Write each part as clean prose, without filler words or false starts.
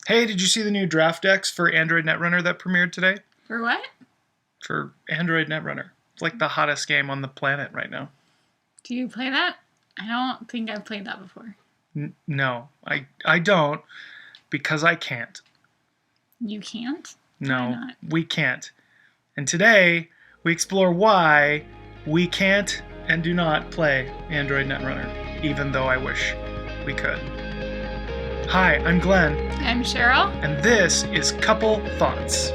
Hey, did you see the new draft decks for Android Netrunner that premiered today? For what? For Android Netrunner. It's like the hottest game on the planet right now. Do you play that? I don't think I've played that before. No, I don't, because I can't. You can't? No, Why not? we can't. And today, we explore why we can't and do not play Android Netrunner, even though I wish we could. Hi, I'm Glenn, I'm Cheryl. and this is Couple Thoughts.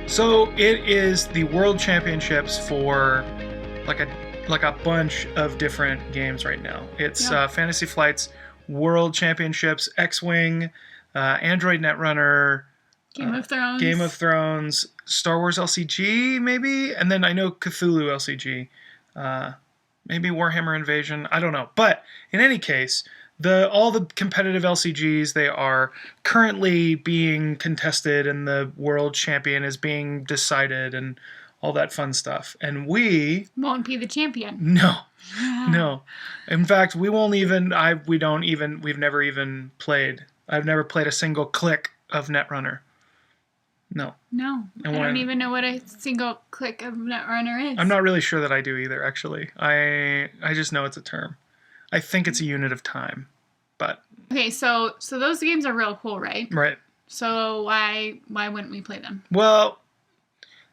So it is the World Championships for like a bunch of different games right now. It's Fantasy Flight's World Championships, X-Wing, Android Netrunner, Game of Thrones, Star Wars LCG maybe, and then I know Cthulhu LCG, maybe Warhammer Invasion. I don't know, but in any case, all the competitive LCGs, they are currently being contested, and the world champion is being decided, and all that fun stuff. And we won't be the champion. No. In fact, we won't even. We've never even played. I've never played a single click of Netrunner. No. I don't even know what a single click of Netrunner is. I'm not really sure that I do either. Actually, I just know it's a term. I think it's a unit of time, but okay. So those games are real cool, right? Right. So why wouldn't we play them? Well,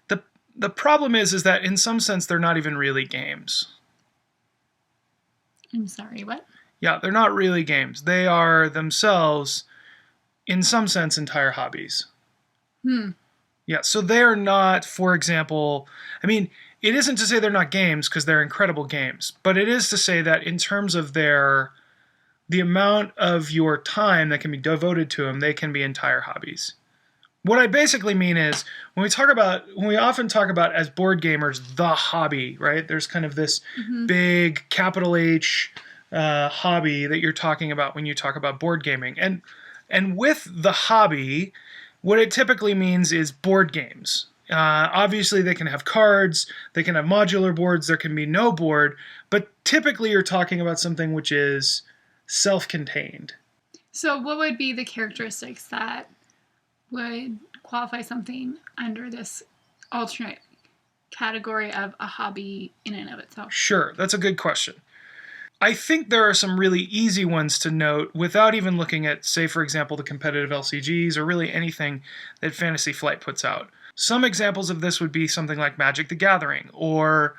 the problem is that in some sense they're not even really games. I'm sorry, what? Yeah, they're not really games. They are themselves, in some sense, entire hobbies. Yeah, so they're not, for example, I mean, it isn't to say they're not games, because they're incredible games, but it is to say that in terms of the amount of your time that can be devoted to them, they can be entire hobbies. What I basically mean is, when we often talk about as board gamers, the hobby, right? There's kind of this big capital H hobby that you're talking about when you talk about board gaming. And with the hobby, what it typically means is board games. Obviously, they can have cards, they can have modular boards, there can be no board, but typically you're talking about something which is self-contained. So what would be the characteristics that would qualify something under this alternate category of a hobby in and of itself? Sure, that's a good question. I think there are some really easy ones to note without even looking at, say, for example, the competitive LCGs or really anything that Fantasy Flight puts out. Some examples of this would be something like Magic the Gathering or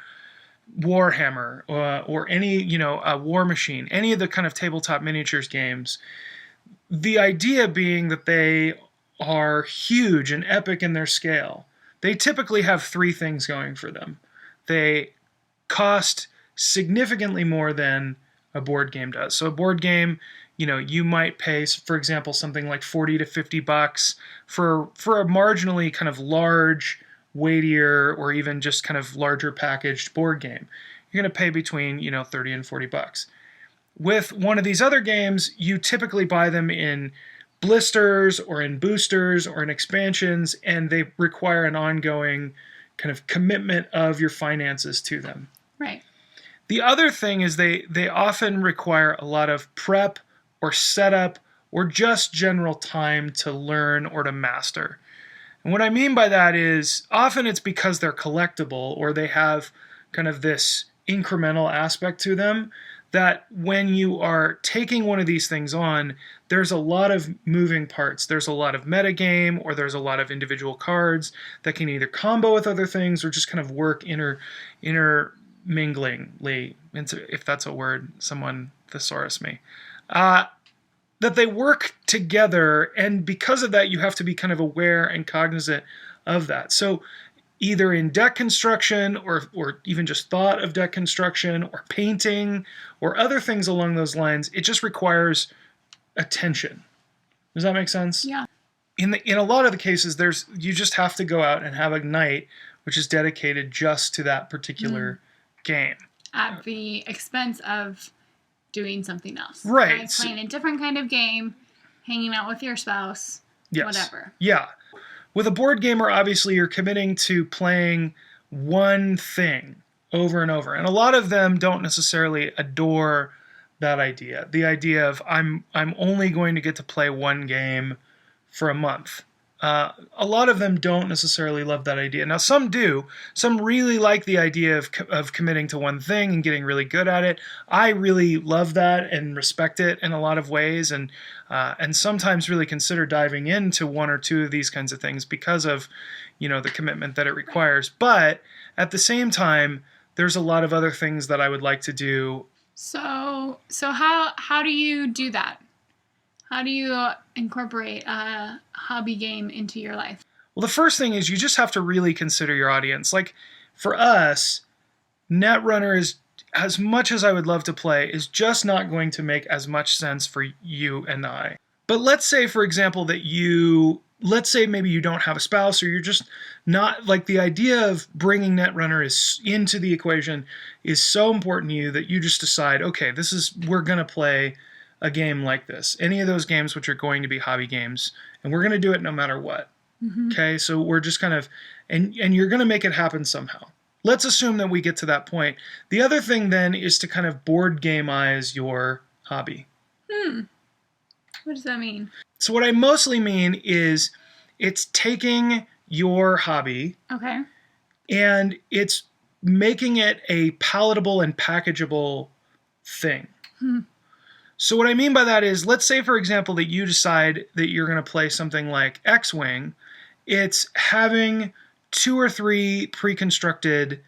Warhammer or any, a War Machine, any of the kind of tabletop miniatures games. The idea being that they are huge and epic in their scale. They typically have three things going for them. They cost significantly more than a board game does. So a board game, you might pay, for example, something like $40 to $50 for a marginally kind of large, weightier, or even just kind of larger packaged board game. You're going to pay between, $30 and $40. With one of these other games, you typically buy them in blisters or in boosters or in expansions, and they require an ongoing kind of commitment of your finances to them. Right. The other thing is they often require a lot of prep or setup or just general time to learn or to master. And what I mean by that is often it's because they're collectible or they have kind of this incremental aspect to them that when you are taking one of these things on, there's a lot of moving parts. There's a lot of metagame, or there's a lot of individual cards that can either combo with other things or just kind of work interminglingly, if that's a word, someone thesaurus me. That they work together, and because of that, you have to be kind of aware and cognizant of that. So either in deck construction or even just thought of deck construction or painting or other things along those lines, it just requires attention. Does that make sense? Yeah. In a lot of the cases, you just have to go out and have a night which is dedicated just to that particular game. At the expense of doing something else. Right. Like playing a different kind of game, hanging out with your spouse, whatever. Yeah. With a board gamer, obviously, you're committing to playing one thing over and over. And a lot of them don't necessarily adore that idea. The idea of I'm only going to get to play one game for a month. A lot of them don't necessarily love that idea. Now, some do. Some really like the idea of committing to one thing and getting really good at it. I really love that and respect it in a lot of ways, and sometimes really consider diving into one or two of these kinds of things because of, the commitment that it requires. But at the same time, there's a lot of other things that I would like to do. So how do you do that? How do you incorporate a hobby game into your life? Well, the first thing is you just have to really consider your audience. Like for us, Netrunner is, as much as I would love to play, is just not going to make as much sense for you and I. But let's say, for example, let's say maybe you don't have a spouse, or you're just not, like, the idea of bringing Netrunner into the equation is so important to you that you just decide, okay, we're going to play a game like this. Any of those games which are going to be hobby games, and we're going to do it no matter what. Mm-hmm. Okay, so we're just kind of, and you're going to make it happen somehow. Let's assume that we get to that point. The other thing then is to kind of board gameize your hobby. What does that mean? So what I mostly mean is it's taking your hobby, Okay, and it's making it a palatable and packageable thing. So what I mean by that is, let's say, for example, that you decide that you're going to play something like X-Wing. It's having 2 or 3 pre-constructed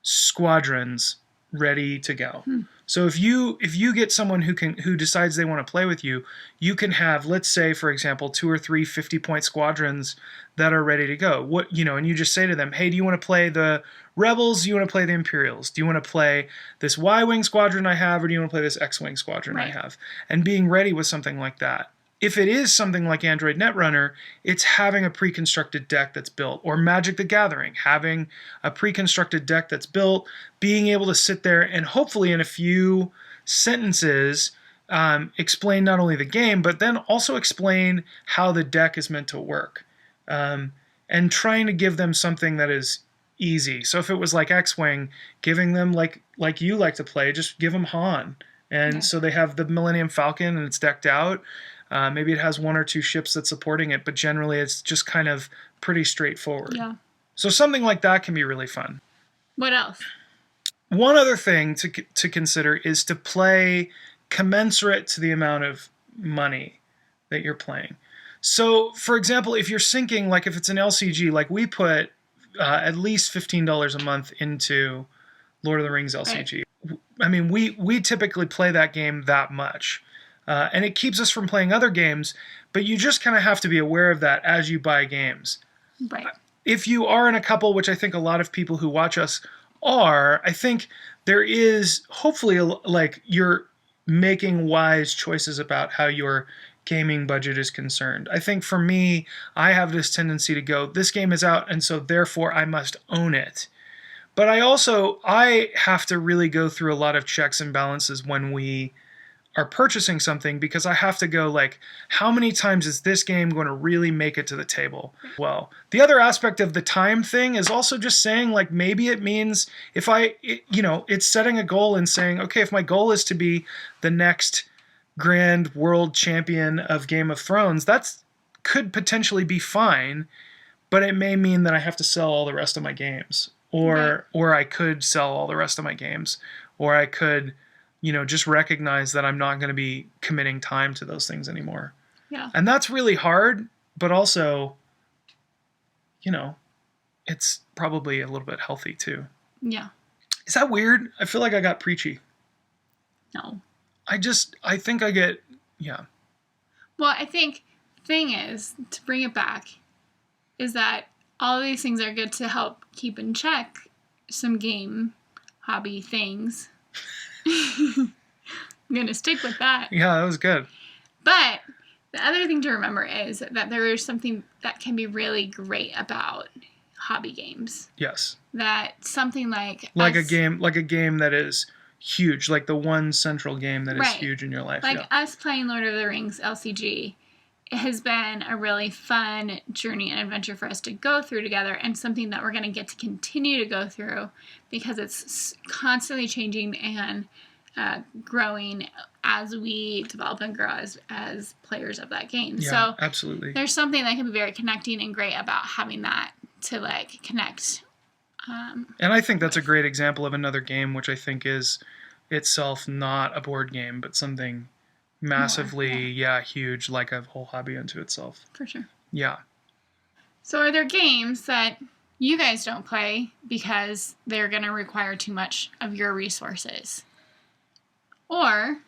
squadrons ready to go. So if you get someone who decides they want to play with you, you can have, let's say, for example, 2 or 3 50-point squadrons that are ready to go. And you just say to them, hey, do you want to play the Rebels? Do you want to play the Imperials? Do you want to play this Y-Wing squadron I have, or do you want to play this X-Wing squadron I have? And being ready with something like that. If it is something like Android Netrunner, it's having a pre-constructed deck that's built. Or Magic the Gathering, having a pre-constructed deck that's built, being able to sit there and hopefully in a few sentences explain not only the game, but then also explain how the deck is meant to work. And trying to give them something that is easy. So if it was like X-Wing, giving them like you like to play, just give them Han. And so they have the Millennium Falcon and it's decked out. Maybe it has 1 or 2 ships that's supporting it, but generally it's just kind of pretty straightforward. Yeah. So something like that can be really fun. What else? One other thing to consider is to play commensurate to the amount of money that you're playing. So, for example, if you're sinking, like if it's an LCG, like we put at least $15 a month into Lord of the Rings LCG. Right. I mean, we typically play that game that much. And it keeps us from playing other games, but you just kind of have to be aware of that as you buy games. Right. If you are in a couple, which I think a lot of people who watch us are, I think there is hopefully like you're making wise choices about how your gaming budget is concerned. I think for me, I have this tendency to go, this game is out, and so therefore I must own it. But I have to really go through a lot of checks and balances when we are purchasing something, because I have to go like, how many times is this game going to really make it to the table? Well, the other aspect of the time thing is also just saying, like, maybe it means if it's setting a goal and saying, okay, if my goal is to be the next grand world champion of Game of Thrones, that's could potentially be fine, but it may mean that I have to sell all the rest of my games, or I could sell all the rest of my games, or I could just recognize that I'm not going to be committing time to those things anymore. Yeah. And that's really hard, but also, it's probably a little bit healthy too. Yeah. Is that weird? I feel like I got preachy. No. I think I get, yeah. Well, I think thing is, to bring it back, is that all of these things are good to help keep in check some game hobby things. I'm going to stick with that. Yeah, that was good. But the other thing to remember is that there is something that can be really great about hobby games. Yes. That something like a game that is huge, like the one central game that is huge in your life. Like us playing Lord of the Rings LCG has been a really fun journey and adventure for us to go through together, and something that we're going to get to continue to go through because it's constantly changing and growing as we develop and grow as players of that game. Yeah, so absolutely. There's something that can be very connecting and great about having that to like connect. And I think that's a great example of another game which I think is itself not a board game, but something massively, huge, like a whole hobby unto itself. For sure. Yeah. So are there games that you guys don't play because they're going to require too much of your resources? Or...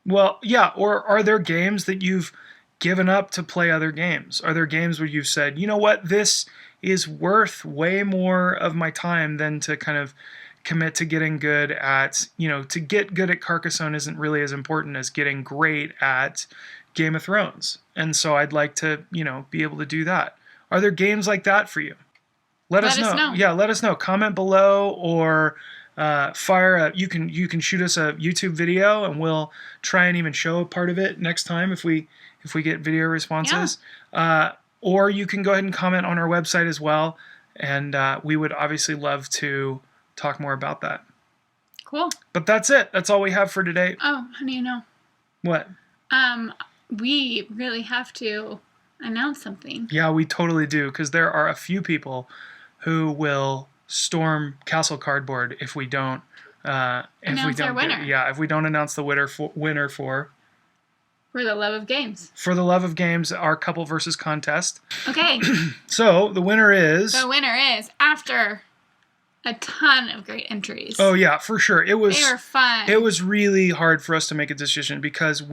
Well, yeah, or are there games that you've given up to play other games? Are there games where you've said, you know what, this is worth way more of my time than to kind of commit to getting good at, to get good at Carcassonne isn't really as important as getting great at Game of Thrones. And so I'd like to, be able to do that. Are there games like that for you? Let us know. Yeah, let us know. Comment below, or you can shoot us a YouTube video, and we'll try and even show a part of it next time if we get video responses. Yeah. Or you can go ahead and comment on our website as well, and we would obviously love to talk more about that. Cool. But that's it. That's all we have for today. Oh, how do you know? What? We really have to announce something. Yeah, we totally do, because there are a few people who will storm Castle Cardboard if we don't announce our winner. If we don't announce the winner for For the Love of Games. For the Love of Games, our couple versus contest. Okay. So the winner is. The winner is, after a ton of great entries. Oh yeah, for sure. They were fun. It was really hard for us to make a decision because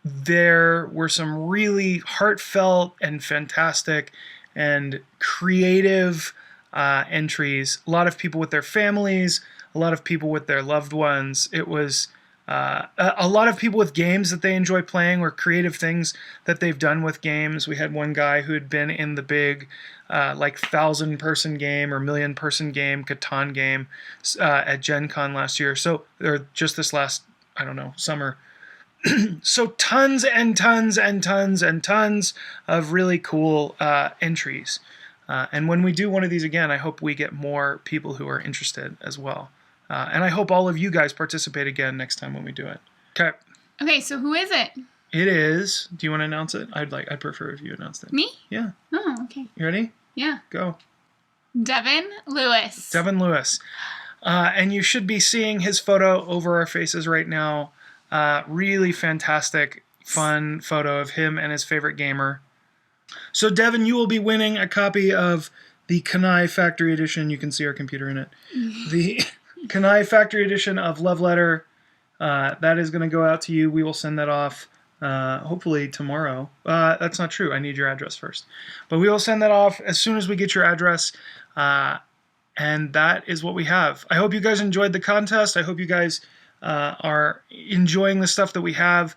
there were some really heartfelt and fantastic and creative entries. A lot of people with their families, a lot of people with their loved ones. It was a lot of people with games that they enjoy playing, or creative things that they've done with games. We had one guy who had been in the big 1,000-person game or million-person game, Catan game, at Gen Con last year. So, or just this last, summer. So tons and tons and tons and tons of really cool entries. And when we do one of these again, I hope we get more people who are interested as well. And I hope all of you guys participate again next time when we do it. Okay. Okay, so who is it? It is. Do you want to announce it? I'd prefer if you announced it. Me? Yeah. Oh, okay. You ready? Yeah. Go. Devin Lewis. Devin Lewis. And you should be seeing his photo over our faces right now. Really fantastic, fun photo of him and his favorite gamer. So, Devin, you will be winning a copy of the Kanai Factory Edition. You can see our computer in it. The Kanai Factory Edition of Love Letter. That is going to go out to you. We will send that off hopefully tomorrow. That's not true. I need your address first. But we will send that off as soon as we get your address. And that is what we have. I hope you guys enjoyed the contest. I hope you guys are enjoying the stuff that we have.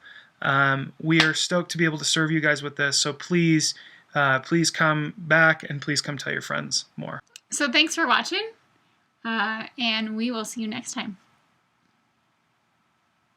We are stoked to be able to serve you guys with this. So please come back, and please come tell your friends more. So thanks for watching, and we will see you next time.